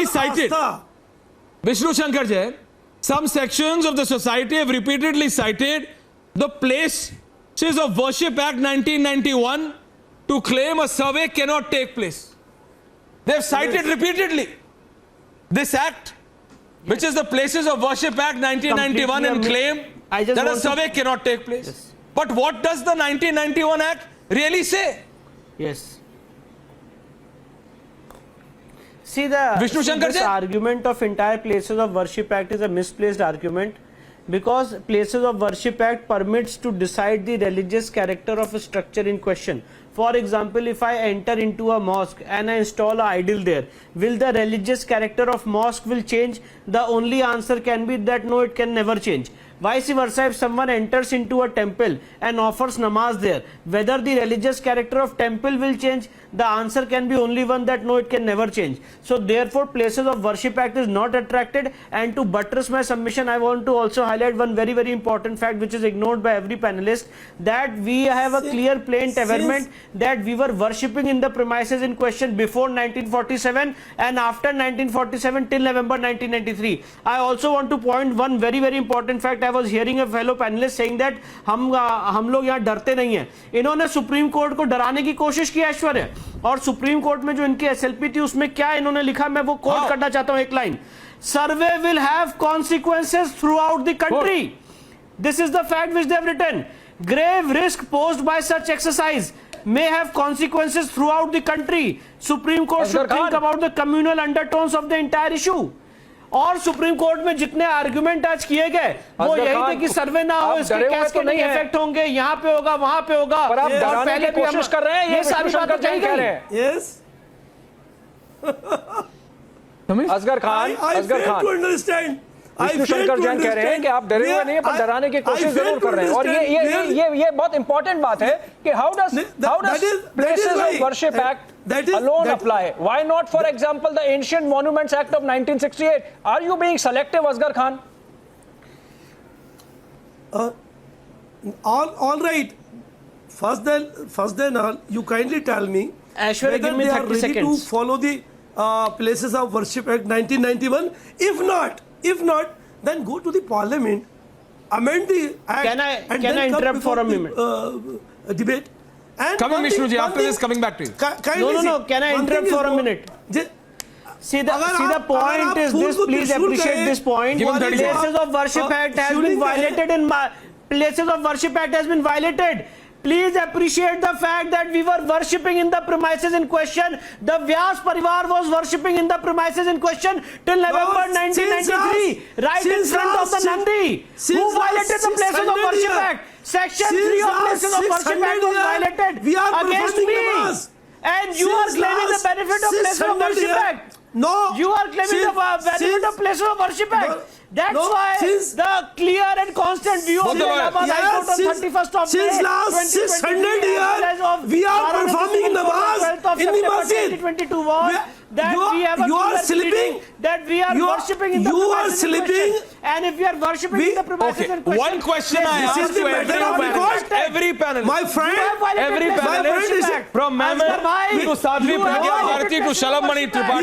repeatedly cited. Vishnu Shankar Jain, some sections of the society have repeatedly cited the Places of Worship Act 1991 to claim a survey cannot take place. They have cited repeatedly this act, which is the Places of Worship Act 1991, and claim that a survey cannot take place. Yes. But what does the 1991 Act really say? Yes. See, this argument of entire Places of Worship Act is a misplaced argument, because Places of Worship Act permits to decide the religious character of a structure in question. For example, if I enter into a mosque and I install an idol there, will the religious character of mosque will change? The only answer can be that no, it can never change. Vice versa, if someone enters into a temple and offers namaz there, whether the religious character of temple will change, the answer can be only one, that no, it can never change. So therefore, Places of Worship Act is not attracted. And to buttress my submission, I want to also highlight one very, very important fact which is ignored by every panelist, that we have a clear plain averment that we were worshipping in the premises in question before 1947 and after 1947 till November 1993. I also want to point one very, very important fact. I was hearing a fellow panelist saying that हम लोग यहाँ डरते नहीं हैं. इन्होंने supreme court को डराने की कोशिश की ऐश्वर्या, और सुप्रीम कोर्ट में जो इनकी एसएलपी थी उसमें क्या इन्होंने लिखा, मैं वो कोट करना चाहता हूं एक line. Survey will have consequences throughout the country. This is the fact which they have written. Grave risk posed by such exercise may have consequences throughout the country. Supreme Court should think about the communal undertones of the entire issue. और supreme court में जितने argument आज किए गए वो यही थे कि सर्वे ना हो, इसके कैस्केडिंग इफेक्ट होंगे, यहाँ पे होगा, वहां पे होगा, और पहले भी कोशिश कर रहे हैं, ये सारी बातें कह रहे हैं. Yes. असगर खान विष्णु शंकर जैन कह रहे हैं कि आप डरे हुए नहीं हैं, पर डराने की कोशिश जरूर कर रहे हैं. और ये बहुत इंपॉर्टेंट बात है कि how does Places of Worship Act alone apply? Why not, for example, the Ancient Monuments Act of 1968? Are you being selective, Asghar Khan? All right. First then, you kindly tell me Ashwari, whether give me they 30 are ready seconds. to follow the Places of Worship Act 1991. If not, then go to the Parliament, amend the Act. Can I interrupt for a minute? Debate. And coming, Vishnu ji, after this, coming back to you. No. Can I interrupt for a minute? See the point is this. Please appreciate this point. Places of Worship Act has been violated in Places of Worship Act has been violated. Please appreciate the fact that we were worshipping in the premises in question. The Vyas Parivar was worshipping in the premises in question till November 1993, right in front of the Nandi. Who violated the Places of Worship Act? Section 3 of Places of Worship Act was violated against me. And you are claiming the benefit of Places of Worship Act. No. You are claiming the benefit of Places of Worship Act. That's why the clear and constant view of the Allahabad High Court on 31st of May since last 600 years, we are performing namaz in the masjid. 2022 was that we have you are sleeping, that we are worshipping in the you are premises in sleeping, question. And if we are worshipping in the premises in question, one question I asked to every panelist. My friend, every panelist, from Mehmet to Sadhvi Pragya Bharati to Shalam Mani Tripathi.